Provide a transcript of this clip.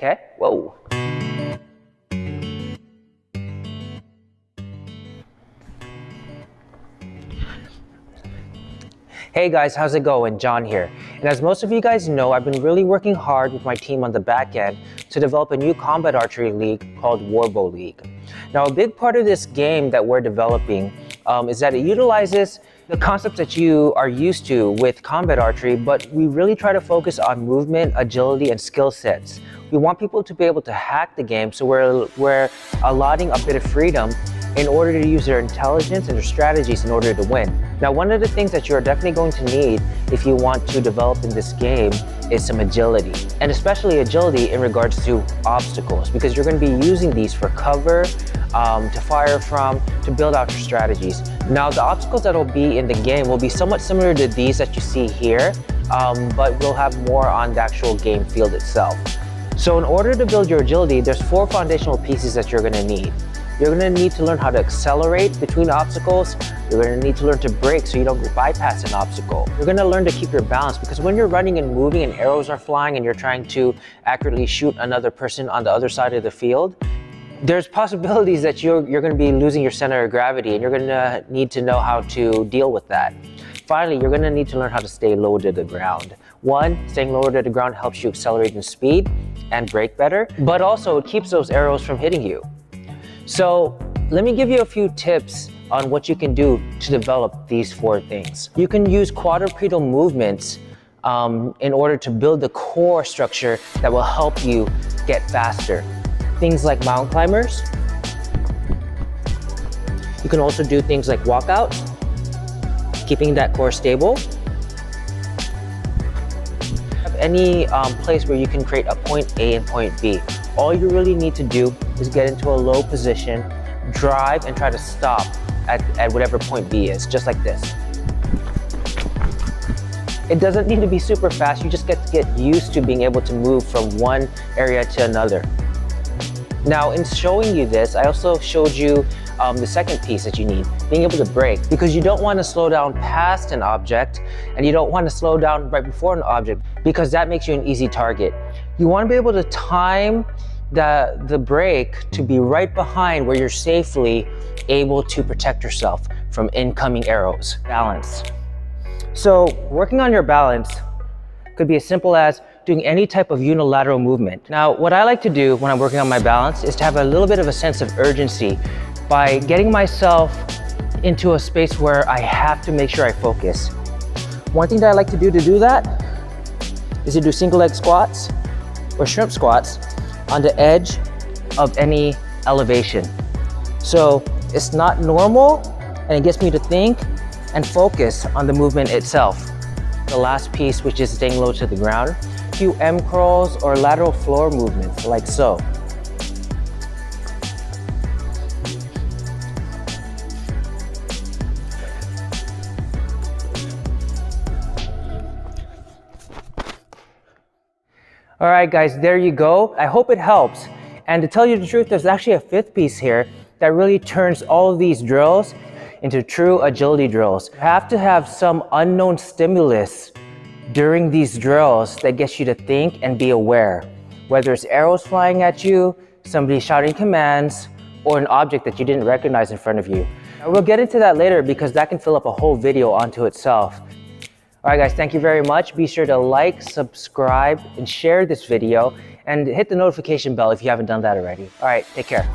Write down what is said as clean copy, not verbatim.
Okay? Whoa. Hey guys, how's it going? John here. And as most of you guys know, I've been really working hard with my team on the back end to develop a new combat archery league called Warbow League. Now, a big part of this game that we're developing is that it utilizes the concepts that you are used to with combat archery, but we really try to focus on movement, agility, and skill sets. We want people to be able to hack the game, so we're allotting a bit of freedom in order to use their intelligence and their strategies in order to win. Now, one of the things that you're definitely going to need if you want to develop in this game is some agility, and especially agility in regards to obstacles, because you're going to be using these for cover, to fire from, to build out your strategies. Now, the obstacles that will be in the game will be somewhat similar to these that you see here, but we'll have more on the actual game field itself. So in order to build your agility, there's 4 foundational pieces that you're going to need. You're going to need to learn how to accelerate between obstacles. You're going to need to learn to brake so you don't bypass an obstacle. You're going to learn to keep your balance, because when you're running and moving and arrows are flying and you're trying to accurately shoot another person on the other side of the field, there's possibilities that you're going to be losing your center of gravity, and you're going to need to know how to deal with that. Finally, you're going to need to learn how to stay low to the ground. One, staying lower to the ground helps you accelerate in speed and brake better, but also it keeps those arrows from hitting you. So let me give you a few tips on what you can do to develop these 4 things. You can use quadrupedal movements in order to build the core structure that will help you get faster. Things like mountain climbers. You can also do things like walkouts, keeping that core stable. Have any place where you can create a point A and point B. All you really need to do is get into a low position, drive, and try to stop at whatever point B is, just like this. It doesn't need to be super fast, you just get to get used to being able to move from one area to another. Now, in showing you this, I also showed you the second piece that you need, being able to brake, because you don't want to slow down past an object, and you don't want to slow down right before an object, because that makes you an easy target. You want to be able to time the brake to be right behind where you're safely able to protect yourself from incoming arrows. Balance. So working on your balance could be as simple as doing any type of unilateral movement. Now, what I like to do when I'm working on my balance is to have a little bit of a sense of urgency by getting myself into a space where I have to make sure I focus. One thing that I like to do that is to do single leg squats or shrimp squats on the edge of any elevation. So it's not normal, and it gets me to think and focus on the movement itself. The last piece, which is staying low to the ground, a few M crawls or lateral floor movements like so. All right, guys, there you go. I hope it helps. And to tell you the truth, there's actually a 5th piece here that really turns all of these drills into true agility drills. You have to have some unknown stimulus during these drills that gets you to think and be aware. Whether it's arrows flying at you, somebody shouting commands, or an object that you didn't recognize in front of you. Now, we'll get into that later because that can fill up a whole video onto itself. All right, guys, thank you very much. Be sure to like, subscribe, and share this video, and hit the notification bell if you haven't done that already. All right, take care.